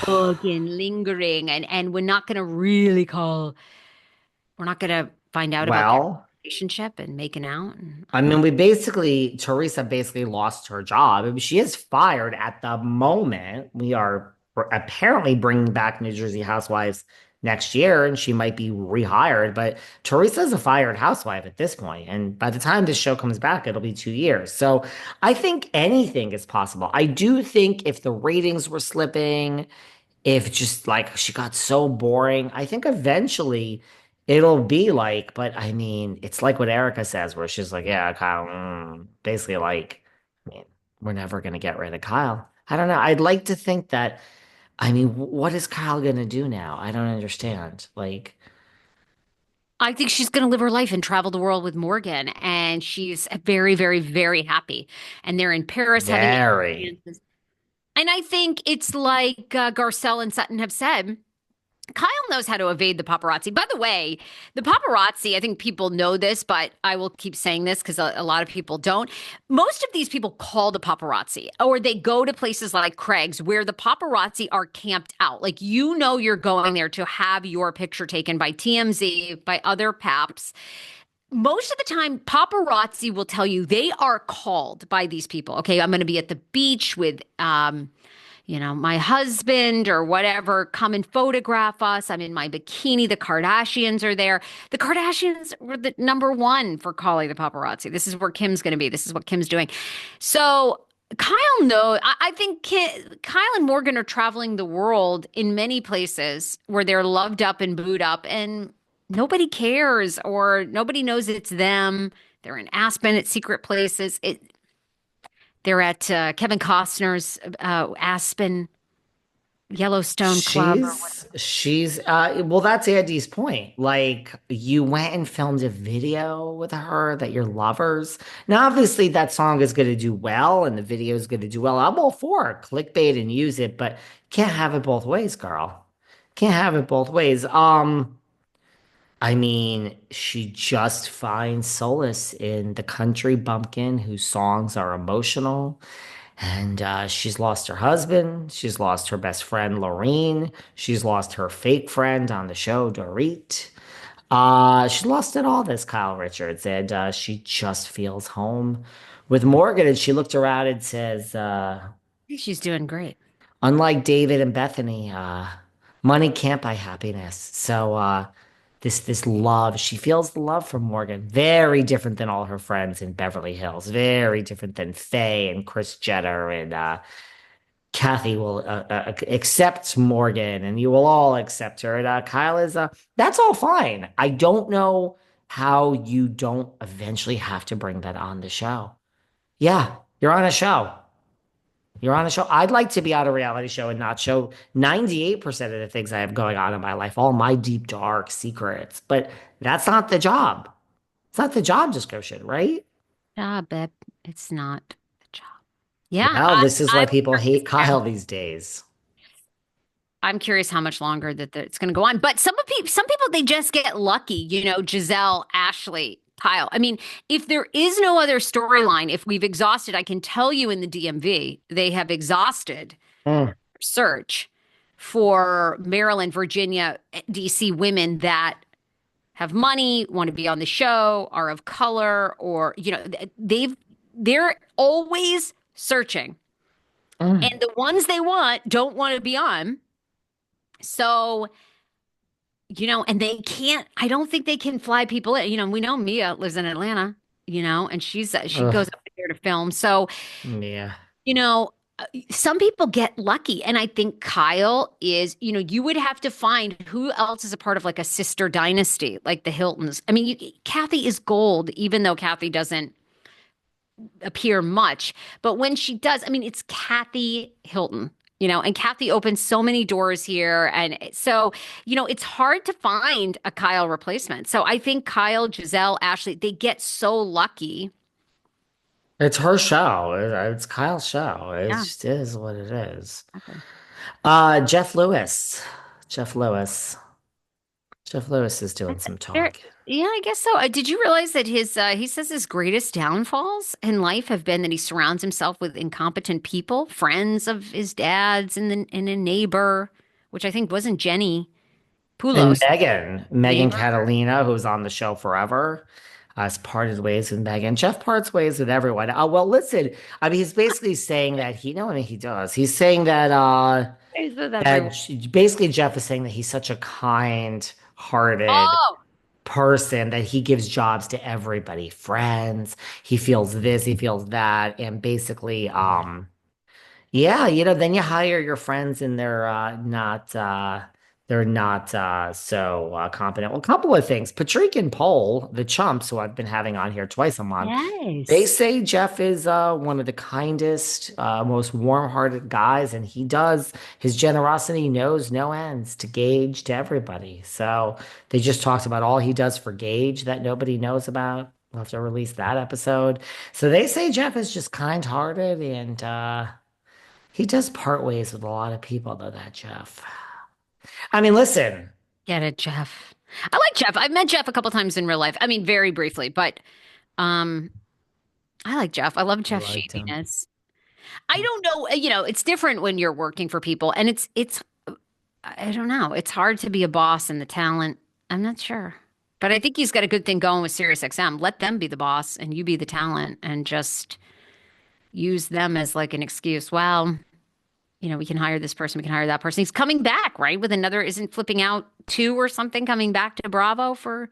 bugging, lingering, and we're not gonna find out about their Well, relationship and making out. And I mean, Teresa basically lost her job. I mean, she is fired at the moment. We are apparently bringing back New Jersey Housewives next year, and she might be rehired. But Teresa's a fired housewife at this point, and by the time this show comes back, it'll be 2 years. So I think anything is possible. I do think if the ratings were slipping, if just like she got so boring, I think eventually it'll be like, but I mean, it's like what Erica says, where she's like, yeah, Kyle, basically like, I mean, we're never gonna get rid of Kyle. I don't know. I'd like to think that, I mean, what is Kyle gonna do now? I don't understand. Like, I think she's gonna live her life and travel the world with Morgan, and she's very, very, very happy. And they're in Paris having very. experiences. And I think it's like Garcelle and Sutton have said. Kyle knows how to evade the paparazzi. By the way, the paparazzi, I think people know this, but I will keep saying this because a lot of people don't. Most of these people call the paparazzi or they go to places like Craig's where the paparazzi are camped out. Like, you know, you're going there to have your picture taken by TMZ, by other paps. Most of the time, paparazzi will tell you they are called by these people. Okay, I'm going to be at the beach with my husband or whatever, come and photograph us. I'm in my bikini. The Kardashians are there. The Kardashians were the number one for calling the paparazzi. This is where Kim's going to be. This is what Kim's doing. So Kyle knows. I think Kyle and Morgan are traveling the world in many places where they're loved up and booed up, and nobody cares or nobody knows it's them. They're in Aspen at secret places. They're at Kevin Costner's Aspen Yellowstone Club or whatever. Well, that's Andy's point. Like, you went and filmed a video with her that you're lovers. Now, obviously, that song is going to do well and the video is going to do well. I'm all for it. Clickbait and use it, but can't have it both ways, girl. Can't have it both ways. I mean, she just finds solace in the country bumpkin whose songs are emotional. And she's lost her husband. She's lost her best friend, Lorene. She's lost her fake friend on the show, Dorit. She lost it all, this Kyle Richards. And she just feels home with Morgan. And she looked around and says, She's doing great. unlike David and Bethany, money can't buy happiness. So this love, she feels the love from Morgan. Very different than all her friends in Beverly Hills. Very different than Faye and Chris Jenner and Kathy will accept Morgan, and you will all accept her. And Kyle is that's all fine. I don't know how you don't eventually have to bring that on the show. Yeah, you're on a show. You're on a show. I'd like to be on a reality show and not show 98% of the things I have going on in my life, all my deep, dark secrets. But that's not the job. It's not the job description, right? Job, babe. It's not the job. Yeah, Well, this is why I'm people curious hate too. Kyle these days. I'm curious how much longer it's going to go on. But some people, they just get lucky. Giselle, Ashley, Kyle. I mean, if there is no other storyline, if we've exhausted, I can tell you in the DMV, they have exhausted Mm. search for Maryland, Virginia, DC women that have money, want to be on the show, are of color, or they're always searching. Mm. And the ones they want don't want to be on. So, and they can't, I don't think they can fly people in. We know Mia lives in Atlanta, and she goes Ugh. up there to film. So, Yeah. you know, some people get lucky. And I think Kyle is, you would have to find who else is a part of like a sister dynasty, like the Hiltons. I mean, Kathy is gold, even though Kathy doesn't appear much. But when she does, I mean, it's Kathy Hilton. And Kathy opens so many doors here. And so, it's hard to find a Kyle replacement. So I think Kyle, Giselle, Ashley, they get so lucky. It's her show. It's Kyle's show. It Yeah, just is what it is. exactly. Jeff Lewis. Jeff Lewis. Jeff Lewis is doing That's some very, talking. Yeah, I guess so. Did you realize that he says his greatest downfalls in life have been that he surrounds himself with incompetent people, friends of his dad's and a neighbor, which I think wasn't Jenny And Poulos, Megan neighbor. Catalina, who's on the show forever, has parted ways with Megan. Jeff parts ways with everyone. Well, listen, I mean, he's basically saying that no, I mean, he does. He's saying that He's with everyone. basically Jeff is saying that he's such a kind-hearted Oh, person that he gives jobs to everybody, friends. He feels this, he feels that, and basically, yeah, then you hire your friends and they're not so competent. Well, a couple of things. Patrick and Paul, the chumps who I've been having on here twice a month, they yes. say Jeff is one of the kindest, most warm-hearted guys, and he does his generosity knows no ends to Gage, to everybody. So they just talked about all he does for Gage that nobody knows about. We'll have to release that episode. So they say Jeff is just kind-hearted and he does part ways with a lot of people, though, that Jeff. I mean, listen, Get it, Jeff. I like Jeff. I've met Jeff a couple times in real life. I mean, very briefly, but um, I like Jeff. I love I Jeff's liked him. shadiness. I don't know, it's different when you're working for people, and it's I don't know. It's hard to be a boss in the talent. I'm not sure. But I think he's got a good thing going with SiriusXM. Let them be the boss and you be the talent and just use them as like an excuse. Well, we can hire this person, we can hire that person. He's coming back, right? With another, isn't flipping out two or something coming back to Bravo for.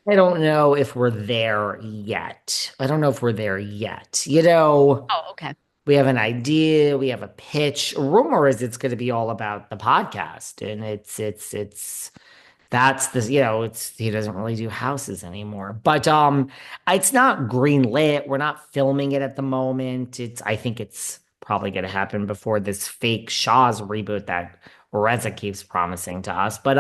I don't know if we're there yet. I don't know if we're there yet. Oh, okay. We have an idea, we have a pitch. Rumor is it's going to be all about the podcast, and it's that's the it's he doesn't really do houses anymore. But it's not green lit. We're not filming it at the moment. I think it's probably going to happen before this fake Shaw's reboot that Reza keeps promising to us. But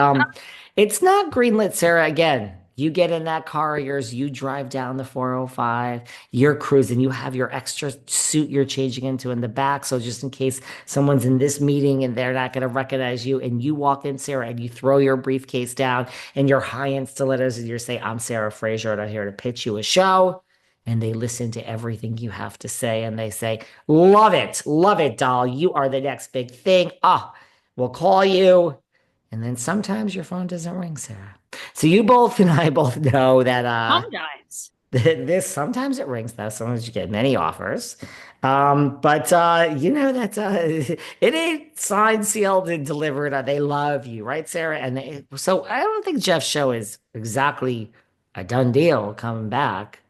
it's not greenlit, Sarah. Again, you get in that car of yours, you drive down the 405, you're cruising, you have your extra suit you're changing into in the back. So just in case someone's in this meeting and they're not going to recognize you, and you walk in, Sarah, and you throw your briefcase down and you're high in stilettos and you say, I'm Sarah Fraser and I'm here to pitch you a show. And they listen to everything you have to say and they say, love it, doll. You are the next big thing. Ah, we'll call you. And then sometimes your phone doesn't ring, Sarah. So you both and I both know that Sometimes. this sometimes it rings though. Sometimes you get many offers. But you know that it ain't signed, sealed, and delivered. They love you, right, Sarah? So I don't think Jeff's show is exactly a done deal coming back.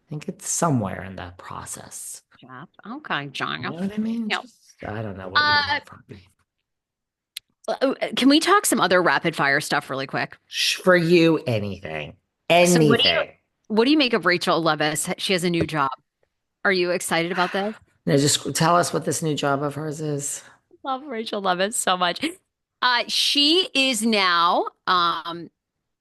I think it's somewhere in that process. Jeff. Okay, John. You know what I mean? No. Just I don't know what you Uh, want from me. can we talk some other rapid fire stuff really quick? For you, anything, So anything. what do you make of Rachel Leviss? She has a new job. Are you excited about this? Now, just tell us what this new job of hers is. Love Rachel Leviss so much. She is now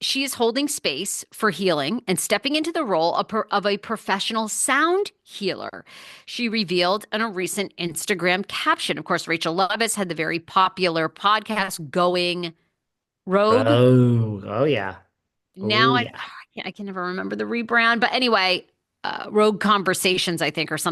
she is holding space for healing and stepping into the role of a professional sound healer. She revealed in a recent Instagram caption. Of course, Rachel Leviss had the very popular podcast Going Rogue. Oh yeah, Now oh I yeah. I can never remember the rebrand, but anyway, Rogue Conversations, I think, or something